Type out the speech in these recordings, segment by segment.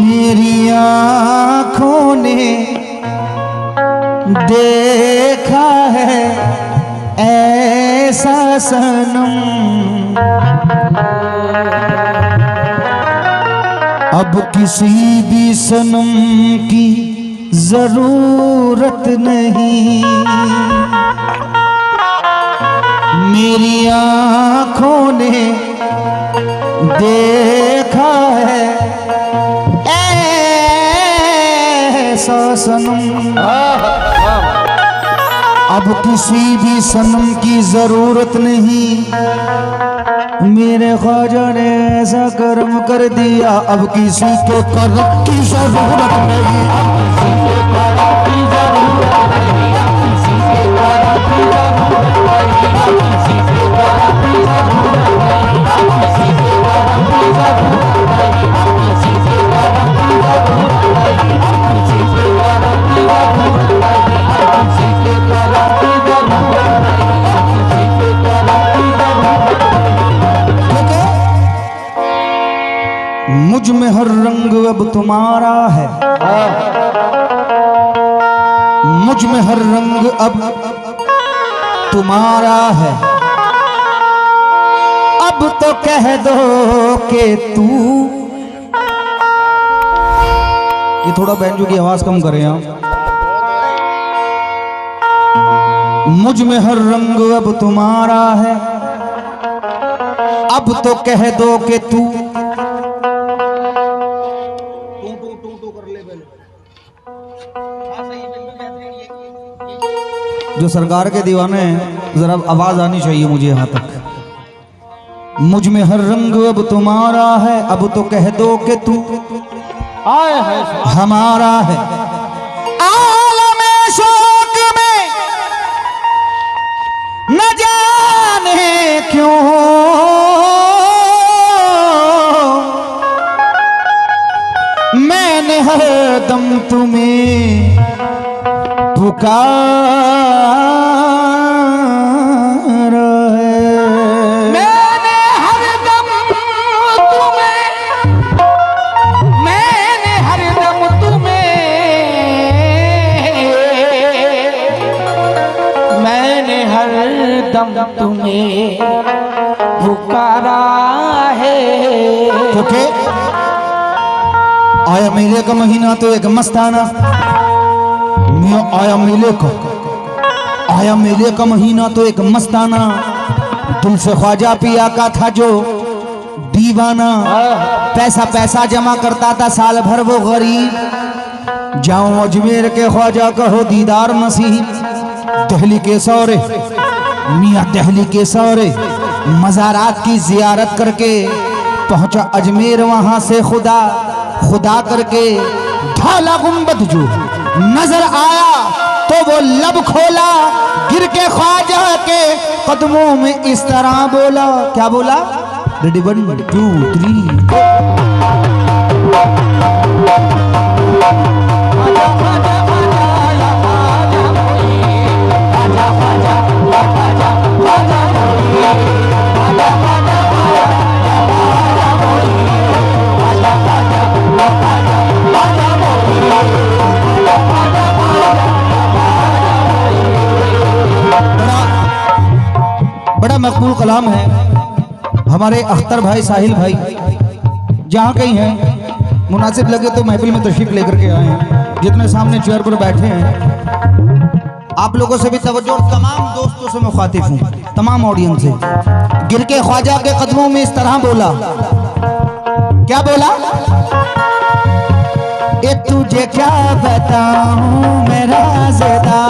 मेरी आँखों ने देखा है ऐसा सनम, अब किसी भी सनम की जरूरत नहीं। मेरी आँखों ने देखा है ऐसा सनम, अब किसी भी सनम की जरूरत नहीं। मेरे ख्वाजा ने ऐसा कर्म कर दिया, अब किसी को कर्म की जरूरत नहीं। मुझ में हर रंग अब तुम्हारा है, मुझ में हर रंग अब तुम्हारा है। अब तो कह दो कि तू, ये थोड़ा बैंजो की आवाज कम करें आप। मुझ में हर रंग अब तुम्हारा है, अब तो कह दो कि तू। जो सरकार के दीवाने हैं, जरा आवाज आनी चाहिए मुझे यहां तक। मुझ में हर रंग अब तुम्हारा है, अब तो कह दो कि तू आए है हमारा है। आलमे शौक में न जाने क्यों मैंने हर दम तुम्हें पुकारा है। मैंने हरदम तुम्हें, मैंने हरदम तुम्हें, मैंने हरदम तुम्हें पुकारा है। ओके, आया मेले का महीना तो एक मस्ताना, आया मेले को, आया मेले का महीना तो एक मस्ताना। दिल से ख्वाजा पिया का था जो दीवाना, पैसा पैसा जमा करता था साल भर वो गरीब। जाऊं अजमेर के ख्वाजा कहो दीदार नसीब, दिल्ली के सौरे मियाँ दिल्ली के सौरे मज़ारात की जियारत करके पहुंचा अजमेर। वहां से खुदा खुदा करके ढाला गुंबद जो नजर आया तो वो लब खोला, गिर के ख्वाजा के कदमों में इस तरह बोला। क्या बोला? रेडी 1 2 3। बड़ा मकबूल कलाम है हमारे अख्तर भाई साहिल भाई, जहाँ कहीं हैं मुनासिब लगे तो महफिल में तशरीफ लेकर के आए हैं। जितने सामने चेयर पर बैठे हैं आप लोगों से भी तवज्जो, और तमाम दोस्तों से मुखातिब हूँ, तमाम ऑडियंस से। गिर के ख्वाजा के कदमों में इस तरह बोला। क्या बोला? ये तुझे क्या बताऊं मेरा ज़िदा,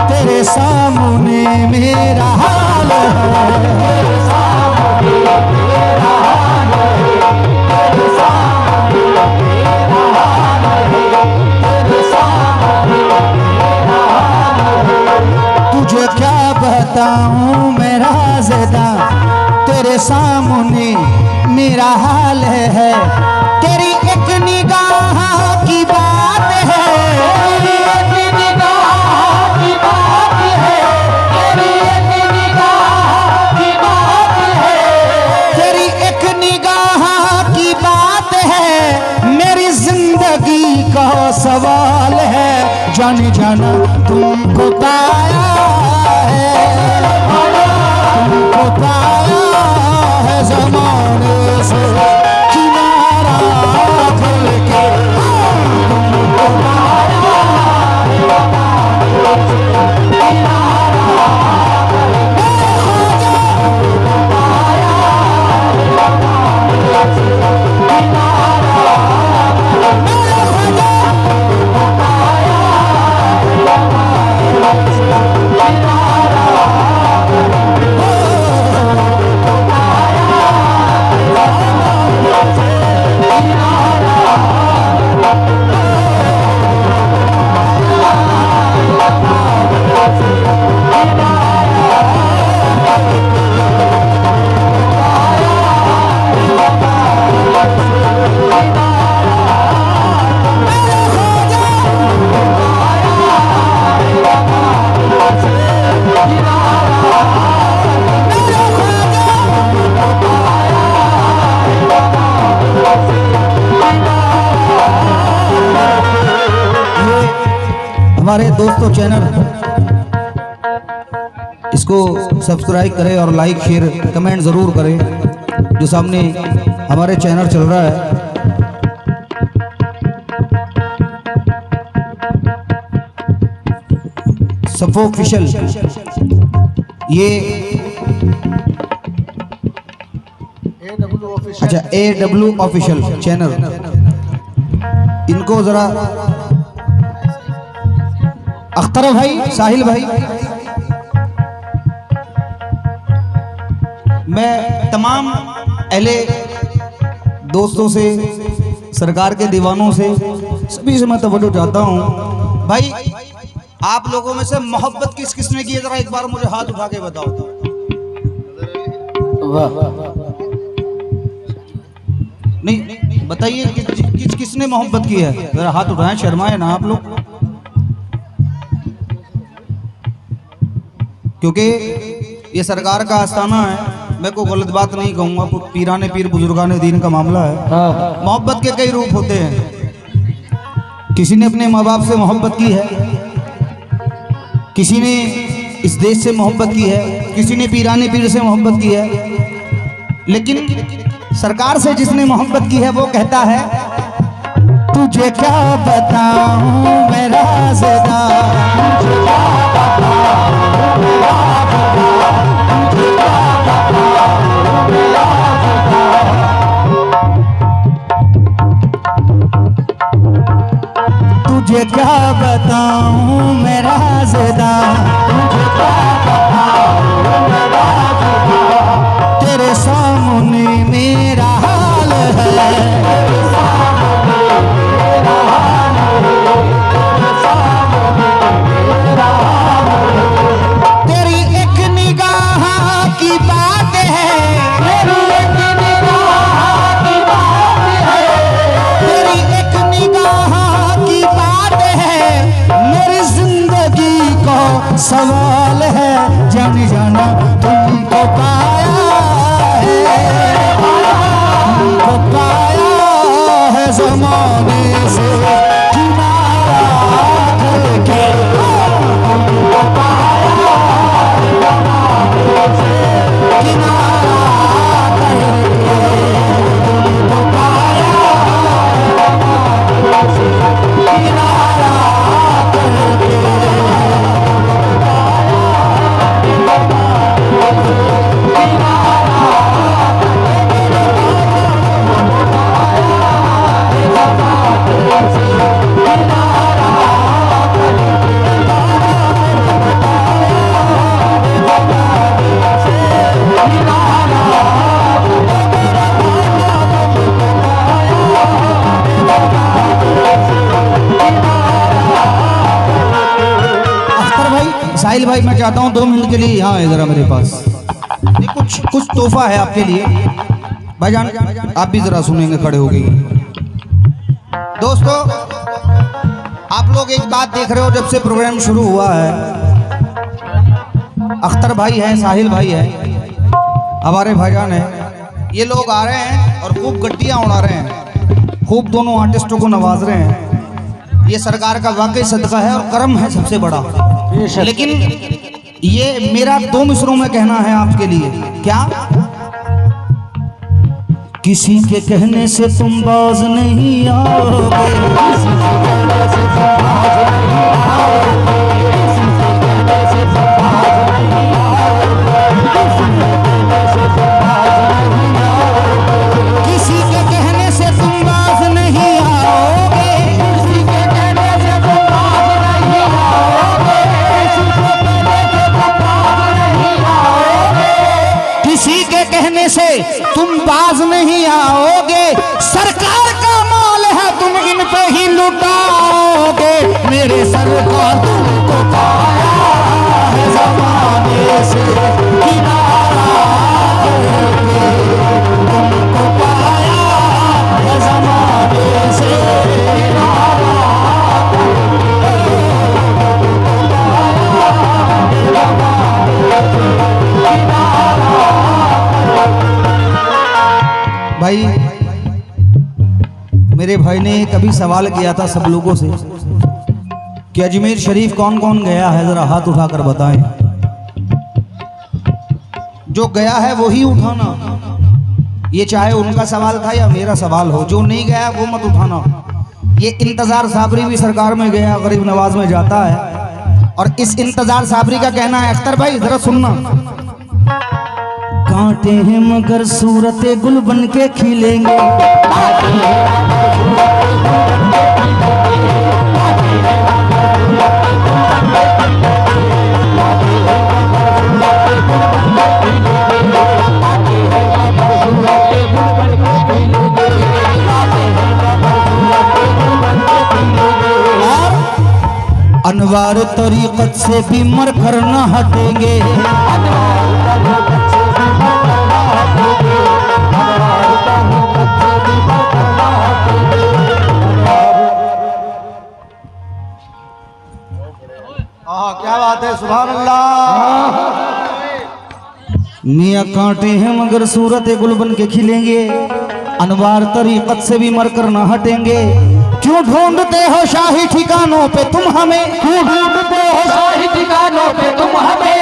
तेरे सामने मेरा हाल है, तुझे क्या बताऊं मेरा ज़िदा, तेरे सामने सवाल है, जाने जाना तुमको पाया है, तुमको पाया है ज़माने से किनारा करके, तुमको पाया हमारे दोस्तों चैनल इसको सब्सक्राइब करें और लाइक शेयर कमेंट ज़रूर करें। जो सामने हमारे चैनल चल रहा है सफो ऑफिशियल, ये अच्छा AW ऑफिशियल चैनल, इनको ज़रा अख्तर भाई, साहिल भाई, मैं तमाम अहले दोस्तों से, सरकार के दीवानों से, सभी से मैं तवज्जो चाहता हूँ भाई, आप लोगों में से मोहब्बत किस किस ने की है, जरा एक बार मुझे हाथ उठा के बताओ। नहीं बताइए किस किसने मोहब्बत की है, जरा हाथ उठाएं, शर्माए ना आप लोग, क्योंकि ये सरकार का आस्थाना है। मैं कोई गलत बात नहीं कहूँगा, पीराने पीर बुजुर्गाने दीन का मामला है। मोहब्बत के कई रूप होते हैं, किसी ने अपने माँ बाप से मोहब्बत की है, किसी ने इस देश से मोहब्बत की है, किसी ने पीराने पीर से मोहब्बत की है, लेकिन सरकार से जिसने मोहब्बत की है वो कहता है तुझे क्या बताऊं मैं राज़दार, तुझे क्या बताऊं मैं राज़दार, तेरे सामने मेरा हाल है, तेरी एक निगाह की बात है, तेरी एक निगाह की बात है, तेरी एक निगाह की बात है, मेरी जिंदगी को सवाल है, जाने जाना तुमको पाया है, तुमको पाया है ज़माने से किनारा करके, तुमको पाया किनारा करके, तुमको पाया किनारा करके। साहिल भाई, मैं चाहता हूँ 2 मिनट के लिए यहाँ है जरा मेरे पास, ये कुछ तोहफा है आपके लिए भाईजान, आप भी जरा सुनेंगे खड़े हो गई। दोस्तों आप लोग एक बात देख रहे हो, जब से प्रोग्राम शुरू हुआ है, अख्तर भाई है, साहिल भाई है, हमारे भाईजान है, ये लोग आ रहे हैं और खूब गड्डियाँ उड़ा रहे हैं, खूब दोनों आर्टिस्टों को नवाज रहे हैं। ये सरकार का वाकई सदका है और कर्म है सबसे बड़ा। लेकिन ये मेरा 2 मिसरों में कहना है आपके लिए। क्या? किसी के कहने से तुम बाज नहीं आओगे, किसी के कहने से तुम बाज नहीं आओगे, किसी के कहने से तुम बाज नहीं आओगे, किसी के कहने से तुम बाज नहीं आओगे, किसी के कहने से तुम बाज नहीं आओगे, किसी के कहने से तुम बाज नहीं आओगे, सरकार का माल है तुम इन पे ही लुटाओगे, मेरे सरकार तुमको पाया है ज़माने से किनारा करके, तुमको पाया है ज़माने से किनारा भाई। मेरे भाई ने कभी सवाल किया था सब लोगों से कि अजमेर शरीफ कौन कौन गया है, जरा हाथ उठाकर बताएं। जो गया है वो ही उठाना, ये चाहे उनका सवाल था या मेरा सवाल हो। जो नहीं गया वो मत उठाना। ये इंतजार साबरी भी सरकार में गया, गरीब नवाज में जाता है। और इस इंतजार साबरी का कहना है, अख्तर भाई जरा सुनना, कांटे हैं मगर सूरते गुल बन के खिलेंगे, अनवार तरीकत से भी मर कर न हटेंगे, क्या बात है, सुभान अल्लाह। मियाँ कांटे हैं मगर सूरत गुल बन के खिलेंगे, अनवार तरीकत से भी मर कर न हटेंगे। क्यों ढूंढते हो शाही ठिकानों पे तुम हमें, क्यों ढूंढते हो शाही ठिकानों पे तुम हमें,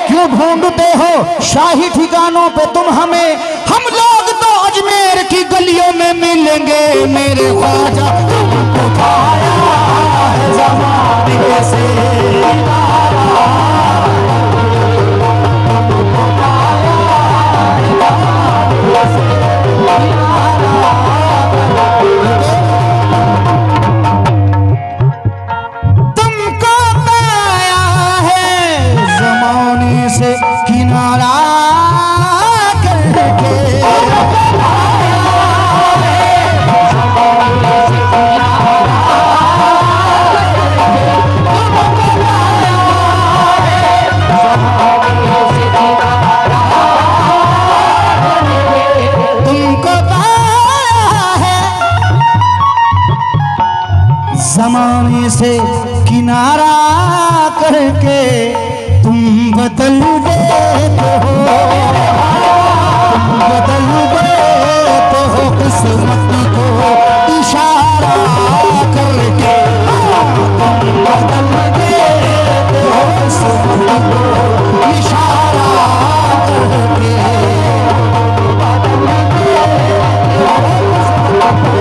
क्यों ढूंढते हो शाही ठिकानों पे तुम हमें, हम लोग तो अजमेर की गलियों में मिलेंगे, मेरे ख्वाजा तुमको पाया है ज़माने से किनारा करके, तुमको पाया है ज़माने से किनारा करके, तुम बदल देते हो, तुम बदल देते हो किस्मत को इशारा करके, तुम बदल देते हो किस्मत को इशारा करके, बदल देते हो किस्मत को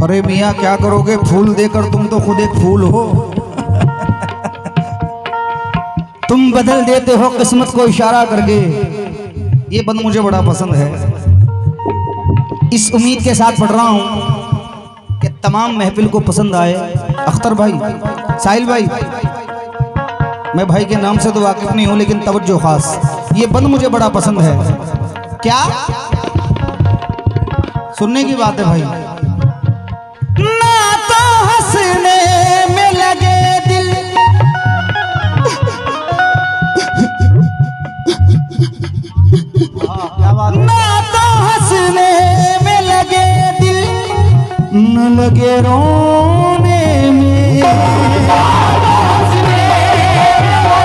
अरे मियाँ क्या करोगे, फूल देकर तुम तो खुद एक फूल हो। तुम बदल देते हो किस्मत को इशारा करके। ये बंद मुझे बड़ा पसंद है। इस उम्मीद के साथ पढ़ रहा हूं कि तमाम महफिल को पसंद आए। अख्तर भाई, साहिल भाई, मैं भाई के नाम से तो वाकिफ नहीं हूं, लेकिन तवज्जो खास, ये बंद मुझे बड़ा पसंद है। क्या सुनने की बात है भाई। ना तो हंसने में लगे दिल, ना तो हंसने में लगे दिल, न लगे रोने में, हंसने में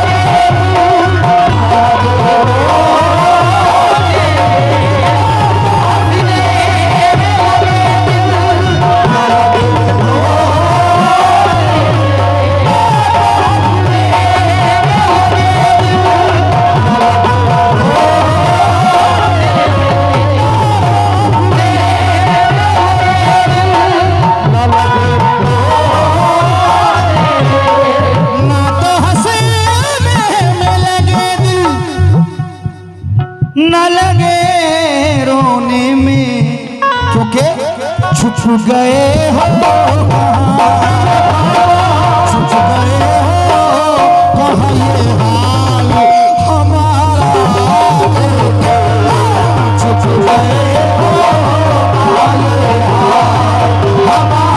गए हो छुप गए हो कहाँ ये हाल हमारा छुप गए हो कहाँ ये हाल हमारा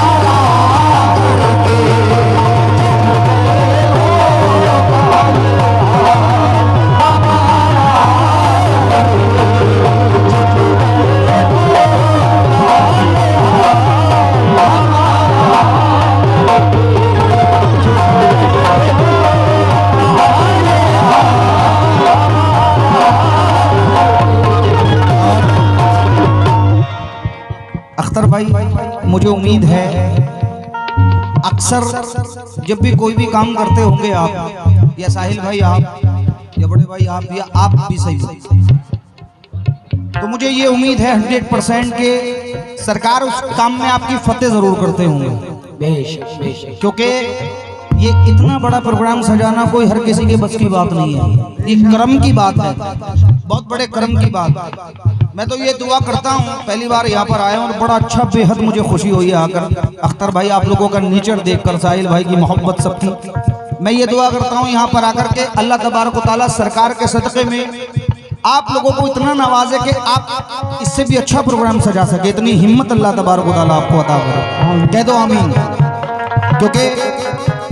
अख्तर भाई, मुझे उम्मीद है अक्सर जब भी कोई भी काम करते होंगे आप, या साहिल भाई आप, या बड़े भाई आप, या आप भी सही, तो मुझे ये उम्मीद है 100% के सरकार उस काम में आपकी फतेह जरूर करते होंगे। बेशक बेशक। क्योंकि ये इतना बड़ा प्रोग्राम सजाना कोई हर किसी के बस की बात नहीं है, ये कर्म की बात है, बहुत बड़े कर्म की बात। मैं तो ये दुआ करता हूँ, पहली बार यहाँ पर आया हूँ और बड़ा अच्छा, बेहद मुझे खुशी हुई है आकर। अख्तर भाई, आप लोगों का नेचर देखकर, साहिल भाई की मोहब्बत सबकी, मैं ये दुआ करता हूँ यहाँ पर आकर के अल्लाह तबारक व तआला सरकार के सदक़े में आप लोगों को इतना नवाजे कि आप इससे भी अच्छा प्रोग्राम सजा सके, इतनी हिम्मत अल्लाह तबारक व तआला आपको अता करे। कह दो आमीन। क्योंकि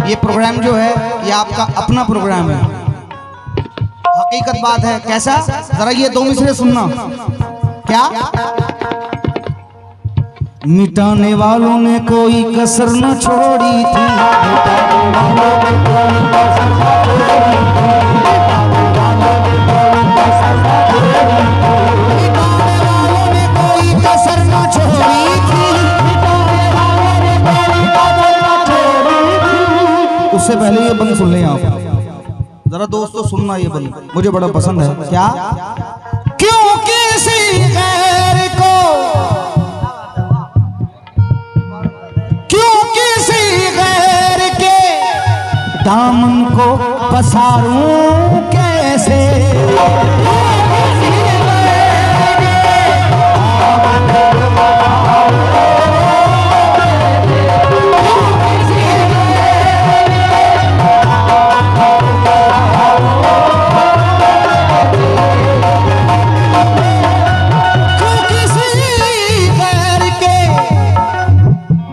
ये प्रोग्राम जो है ये आपका अपना प्रोग्राम है, हकीकत बात है। कैसा? जरा ये दो मिसरे सुनना। क्या? मिटाने वालों ने कोई कसर न छोड़ी थी, उससे पहले ये बंद सुन लें आप जरा दोस्तों, सुनना ये बंद मुझे बड़ा पसंद है। क्या? क्यों किसी गैर को, क्यों किसी गैर के दामन को पसारूं कैसे,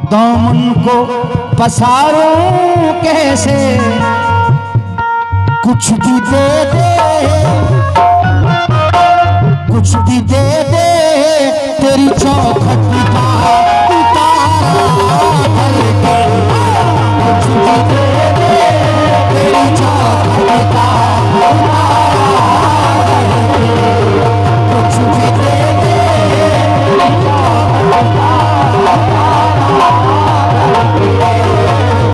दामन को पसारूं कैसे, कुछ भी दे दे, कुछ भी दे दे, तेरी चौखट का उतारा करके, कुछ भी दे दे, तेरी चौखट का